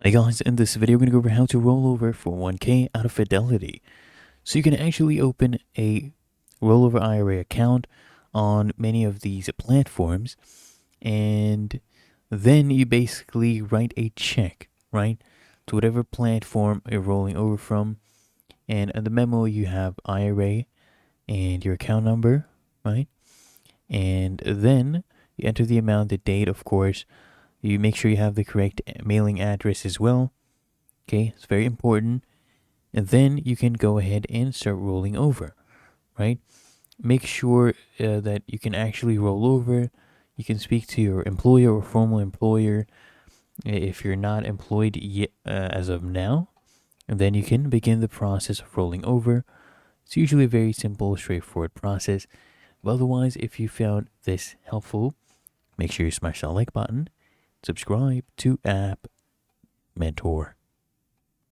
Hey guys, in this video, we're going to go over how to roll over for 1K out of Fidelity. So you can actually open a rollover IRA account on many of these platforms, and then you basically write a check, right, to whatever platform you're rolling over from. And in the memo, you have IRA and your account number, right? And then you enter the amount, the date, of course. You make sure you have the correct mailing address as well. Okay, it's very important. And then you can go ahead and start rolling over, right? Make sure that you can actually roll over. You can speak to your employer or former employer if you're not employed yet as of now. And then you can begin the process of rolling over. It's usually a very simple, straightforward process. But otherwise, if you found this helpful, make sure you smash that like button, subscribe to App Mentor.